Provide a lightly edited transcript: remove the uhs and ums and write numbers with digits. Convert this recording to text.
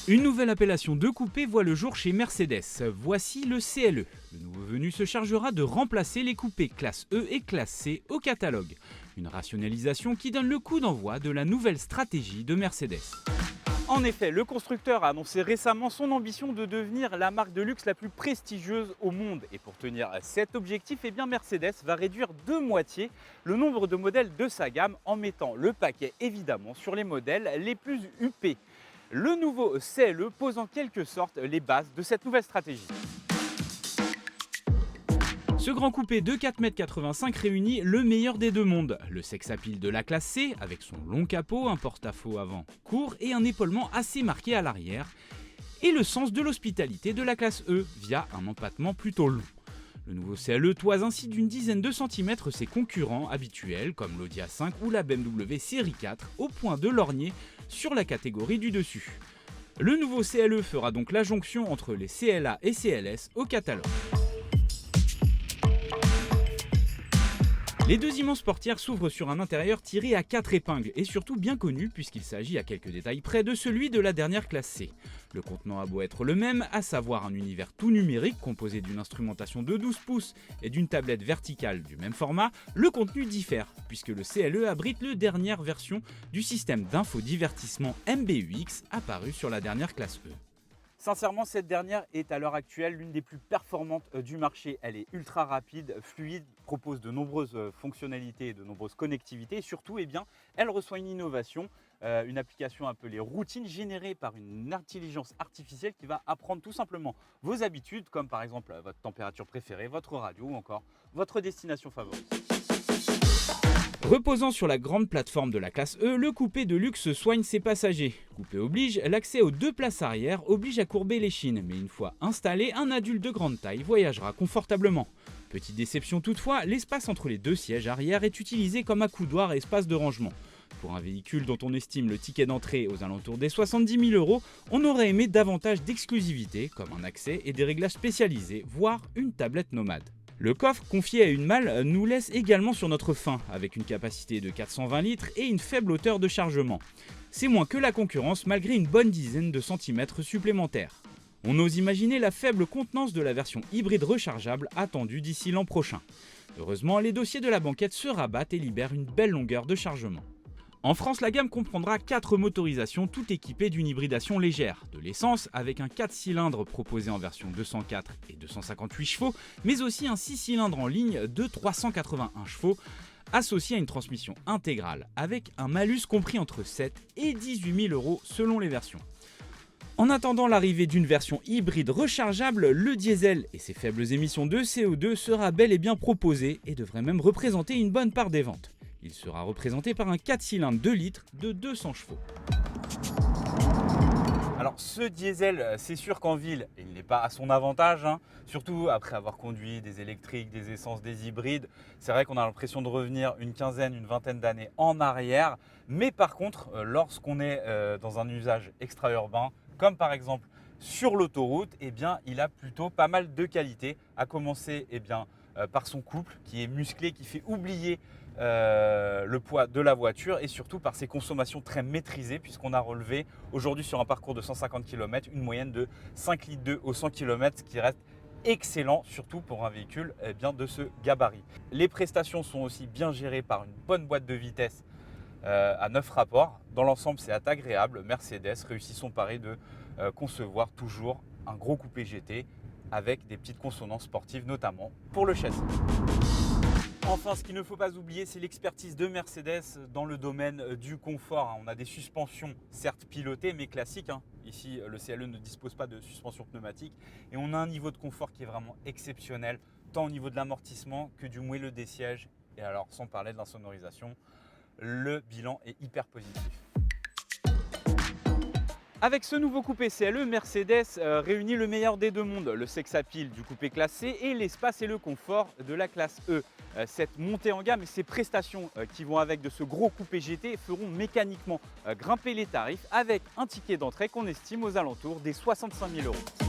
Une nouvelle appellation de coupé voit le jour chez Mercedes. Voici le CLE. Le nouveau venu se chargera de remplacer les coupés classe E et classe C au catalogue. Une rationalisation qui donne le coup d'envoi de la nouvelle stratégie de Mercedes. En effet, le constructeur a annoncé récemment son ambition de devenir la marque de luxe la plus prestigieuse au monde. Et pour tenir cet objectif, Mercedes va réduire de moitié le nombre de modèles de sa gamme en mettant le paquet évidemment sur les modèles les plus huppés. Le nouveau CLE pose en quelque sorte les bases de cette nouvelle stratégie. Ce grand coupé de 4,85 m réunit le meilleur des deux mondes. Le sex-appeal de la classe C, avec son long capot, un porte-à-faux avant court et un épaulement assez marqué à l'arrière, et le sens de l'hospitalité de la classe E, via un empattement plutôt long. Le nouveau CLE toise ainsi d'une dizaine de centimètres ses concurrents habituels comme l'Audi A5 ou la BMW Série 4 au point de lorgner sur la catégorie du dessus. Le nouveau CLE fera donc la jonction entre les CLA et CLS au catalogue. Les deux immenses portières s'ouvrent sur un intérieur tiré à 4 épingles et surtout bien connu puisqu'il s'agit à quelques détails près de celui de la dernière classe C. Le contenant a beau être le même, à savoir un univers tout numérique composé d'une instrumentation de 12 pouces et d'une tablette verticale du même format, le contenu diffère puisque le CLE abrite la dernière version du système d'infodivertissement MBUX apparu sur la dernière classe E. Sincèrement, cette dernière est à l'heure actuelle l'une des plus performantes du marché. Elle est ultra rapide, fluide, propose de nombreuses fonctionnalités et de nombreuses connectivités. Et surtout, elle reçoit une innovation, une application appelée Routine générée par une intelligence artificielle qui va apprendre tout simplement vos habitudes, comme par exemple votre température préférée, votre radio ou encore votre destination favorite. Reposant sur la grande plateforme de la classe E, le coupé de luxe soigne ses passagers. Coupé oblige, l'accès aux deux places arrière oblige à courber l'échine, mais une fois installé, un adulte de grande taille voyagera confortablement. Petite déception toutefois, l'espace entre les deux sièges arrière est utilisé comme accoudoir et espace de rangement. Pour un véhicule dont on estime le ticket d'entrée aux alentours des 70 000 €, on aurait aimé davantage d'exclusivité, comme un accès et des réglages spécialisés, voire une tablette nomade. Le coffre confié à une malle nous laisse également sur notre faim, avec une capacité de 420 litres et une faible hauteur de chargement. C'est moins que la concurrence malgré une bonne dizaine de centimètres supplémentaires. On ose imaginer la faible contenance de la version hybride rechargeable attendue d'ici l'an prochain. Heureusement, les dossiers de la banquette se rabattent et libèrent une belle longueur de chargement. En France, la gamme comprendra 4 motorisations toutes équipées d'une hybridation légère, de l'essence avec un 4 cylindres proposé en version 204 et 258 chevaux, mais aussi un 6 cylindres en ligne de 381 chevaux, associé à une transmission intégrale avec un malus compris entre 7 et 18 000 € selon les versions. En attendant l'arrivée d'une version hybride rechargeable, le diesel et ses faibles émissions de CO2 sera bel et bien proposé et devrait même représenter une bonne part des ventes. Il sera représenté par un 4 cylindres 2 litres de 200 chevaux. Alors ce diesel, c'est sûr qu'en ville, il n'est pas à son avantage, surtout après avoir conduit des électriques, des essences, des hybrides. C'est vrai qu'on a l'impression de revenir une vingtaine d'années en arrière. Mais par contre, lorsqu'on est dans un usage extra-urbain, comme par exemple sur l'autoroute, il a plutôt pas mal de qualités. À commencer par son couple qui est musclé, qui fait oublier le poids de la voiture et surtout par ses consommations très maîtrisées puisqu'on a relevé aujourd'hui sur un parcours de 150 km une moyenne de 5 litres d'eau au 100 km, ce qui reste excellent surtout pour un véhicule de ce gabarit. Les prestations sont aussi bien gérées par une bonne boîte de vitesse à 9 rapports. Dans l'ensemble, c'est agréable. Mercedes réussit son pari de concevoir toujours un gros coupé GT avec des petites consonances sportives notamment pour le châssis. Enfin, ce qu'il ne faut pas oublier, c'est l'expertise de Mercedes dans le domaine du confort. On a des suspensions certes pilotées mais classiques. Ici, le CLE ne dispose pas de suspension pneumatique et on a un niveau de confort qui est vraiment exceptionnel, tant au niveau de l'amortissement que du moelleux des sièges. Et alors, sans parler de l'insonorisation, le bilan est hyper positif. Avec ce nouveau coupé CLE, Mercedes réunit le meilleur des deux mondes, le sex-appeal du coupé classe C et l'espace et le confort de la classe E. Cette montée en gamme et ces prestations qui vont avec de ce gros coupé GT feront mécaniquement grimper les tarifs avec un ticket d'entrée qu'on estime aux alentours des 65 000 €.